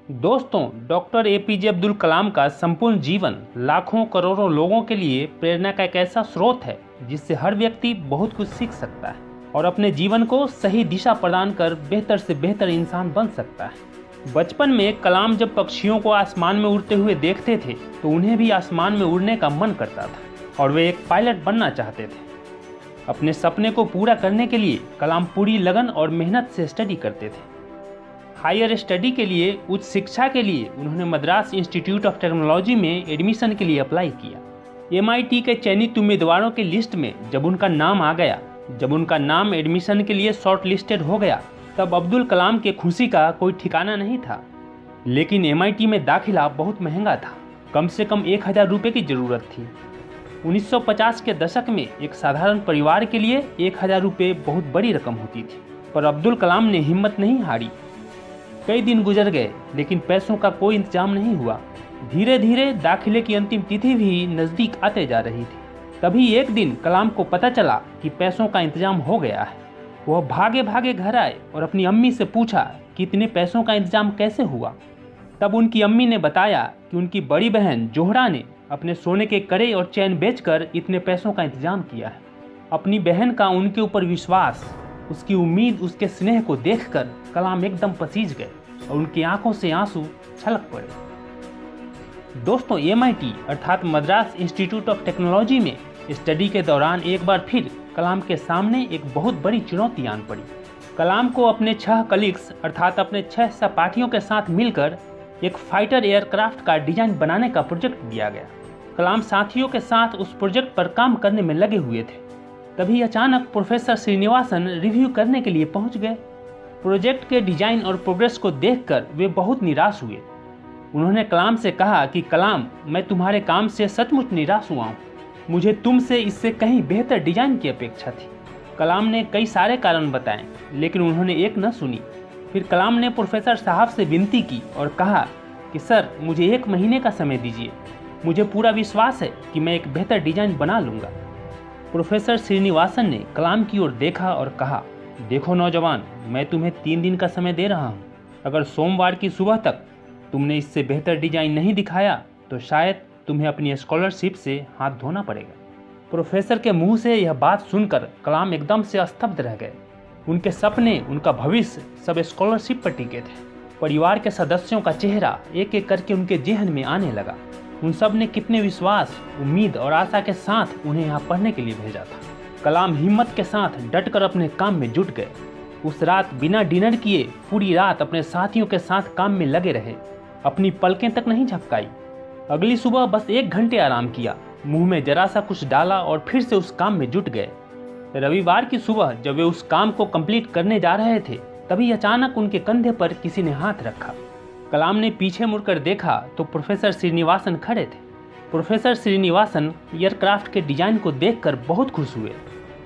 दोस्तों, doctor APJ Abdul Kalam का संपूर्ण जीवन लाखों करोड़ों लोगों के लिए प्रेरणा का एक ऐसा स्रोत है जिससे हर व्यक्ति बहुत कुछ सीख सकता है और अपने जीवन को सही दिशा प्रदान कर बेहतर से बेहतर इंसान बन सकता है। बचपन में कलाम जब पक्षियों को आसमान में उड़ते हुए देखते थे तो उन्हें भी आसमान में उड़ने का मन करता था और वे एक पायलट बनना चाहते थे। अपने सपने को पूरा करने के लिए कलाम पूरी लगन और मेहनत से स्टडी करते थे। हायर स्टडी के लिए, उच्च शिक्षा के लिए उन्होंने मद्रास इंस्टीट्यूट ऑफ टेक्नोलॉजी में एडमिशन के लिए अप्लाई किया। MIT के चयनित उम्मीदवारों के लिस्ट में जब उनका नाम एडमिशन के लिए शॉर्ट लिस्टेड हो गया, तब अब्दुल कलाम के खुशी का कोई ठिकाना नहीं था। लेकिन MIT में दाखिला बहुत महंगा था, कम से कम 1000 रुपये की ज़रूरत थी। 1950 के दशक में एक साधारण परिवार के लिए 1000 रुपये बहुत बड़ी रकम होती थी, पर अब्दुल कलाम ने हिम्मत नहीं हारी। कई दिन गुजर गए लेकिन पैसों का कोई इंतजाम नहीं हुआ। धीरे धीरे दाखिले की अंतिम तिथि भी नज़दीक आते जा रही थी। तभी एक दिन कलाम को पता चला कि पैसों का इंतजाम हो गया है। वह भागे भागे घर आए और अपनी अम्मी से पूछा कि इतने पैसों का इंतजाम कैसे हुआ। तब उनकी अम्मी ने बताया कि उनकी बड़ी बहन जोहरा ने अपने सोने के कड़े और चैन बेचकर इतने पैसों का इंतजाम किया है। अपनी बहन का उनके ऊपर विश्वास, उसकी उम्मीद, उसके स्नेह को देखकर कलाम एकदम पसीज गए और उनकी आंखों से आंसू छलक पड़े। दोस्तों, MIT अर्थात मद्रास इंस्टीट्यूट ऑफ टेक्नोलॉजी में स्टडी के दौरान एक बार फिर कलाम के सामने एक बहुत बड़ी चुनौती आन पड़ी। कलाम को अपने 6 कलीग्स अर्थात अपने 6 सहपाठियों के साथ मिलकर एक फाइटर एयरक्राफ्ट का डिजाइन बनाने का प्रोजेक्ट दिया गया। कलाम साथियों के साथ उस प्रोजेक्ट पर काम करने में लगे हुए थे। तभी अचानक प्रोफेसर श्रीनिवासन रिव्यू करने के लिए पहुंच गए। प्रोजेक्ट के डिजाइन और प्रोग्रेस को देखकर वे बहुत निराश हुए। उन्होंने कलाम से कहा कि कलाम, मैं तुम्हारे काम से सचमुच निराश हुआ हूँ। मुझे तुमसे इससे कहीं बेहतर डिजाइन की अपेक्षा थी। कलाम ने कई सारे कारण बताए लेकिन उन्होंने एक न सुनी। फिर कलाम ने प्रोफेसर साहब से विनती की और कहा कि सर, मुझे 1 महीने का समय दीजिए। मुझे पूरा विश्वास है कि मैं एक बेहतर डिजाइन बना लूँगा। प्रोफेसर श्रीनिवासन ने कलाम की ओर देखा और कहा, देखो नौजवान, मैं तुम्हें 3 दिन का समय दे रहा हूँ। अगर सोमवार की सुबह तक तुमने इससे बेहतर डिजाइन नहीं दिखाया तो शायद तुम्हें अपनी स्कॉलरशिप से हाथ धोना पड़ेगा। प्रोफेसर के मुंह से यह बात सुनकर कलाम एकदम से स्तब्ध रह गए। उनके सपने, उनका भविष्य सब स्कॉलरशिप पर टिके थे। परिवार के सदस्यों का चेहरा एक एक करके उनके जेहन में आने लगा। उन सब ने कितने विश्वास, उम्मीद और आशा के साथ उन्हें यहाँ पढ़ने के लिए भेजा था। कलाम हिम्मत के साथ डटकर अपने काम में जुट गए। उस रात बिना डिनर किए पूरी रात अपने साथियों के साथ काम में लगे रहे। अपनी पलकें तक नहीं झपकाई। अगली सुबह बस 1 घंटे आराम किया, मुंह में जरा सा कुछ डाला और फिर से उस काम में जुट गए। रविवार की सुबह जब वे उस काम को कंप्लीट करने जा रहे थे, तभी अचानक उनके कंधे पर किसी ने हाथ रखा। कलाम ने पीछे मुड़कर देखा तो प्रोफेसर श्रीनिवासन खड़े थे। प्रोफेसर श्रीनिवासन एयरक्राफ्ट के डिजाइन को देखकर बहुत खुश हुए।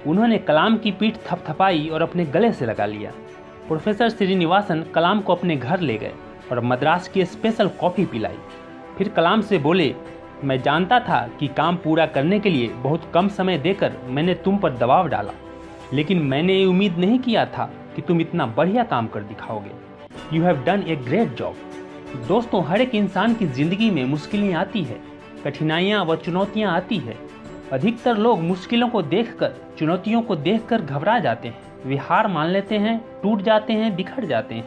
उन्होंने कलाम की पीठ थपथपाई और अपने गले से लगा लिया। प्रोफेसर श्रीनिवासन कलाम को अपने घर ले गए और मद्रास की स्पेशल कॉफ़ी पिलाई। फिर कलाम से बोले, मैं जानता था कि काम पूरा करने के लिए बहुत कम समय देकर मैंने तुम पर दबाव डाला, लेकिन मैंने ये उम्मीद नहीं किया था कि तुम इतना बढ़िया काम कर दिखाओगे। You have done a great job. दोस्तों, हर एक इंसान की ज़िंदगी में मुश्किलें आती है, कठिनाइयाँ व चुनौतियाँ आती है। अधिकतर लोग मुश्किलों को देखकर, चुनौतियों को देखकर घबरा जाते हैं। वे हार मान लेते हैं, टूट जाते हैं, बिखर जाते हैं।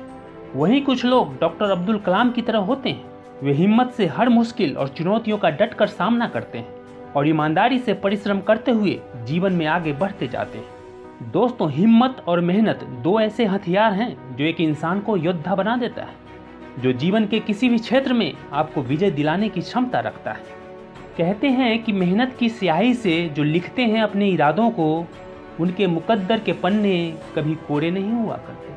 वहीं कुछ लोग डॉक्टर अब्दुल कलाम की तरह होते हैं। वे हिम्मत से हर मुश्किल और चुनौतियों का डटकर सामना करते हैं और ईमानदारी से परिश्रम करते हुए जीवन में आगे बढ़ते जाते हैं। दोस्तों, हिम्मत और मेहनत 2 ऐसे हथियार हैं जो एक इंसान को योद्धा बना देता है, जो जीवन के किसी भी क्षेत्र में आपको विजय दिलाने की क्षमता रखता है। कहते हैं कि मेहनत की स्याही से जो लिखते हैं अपने इरादों को, उनके मुकद्दर के पन्ने कभी कोरे नहीं हुआ करते।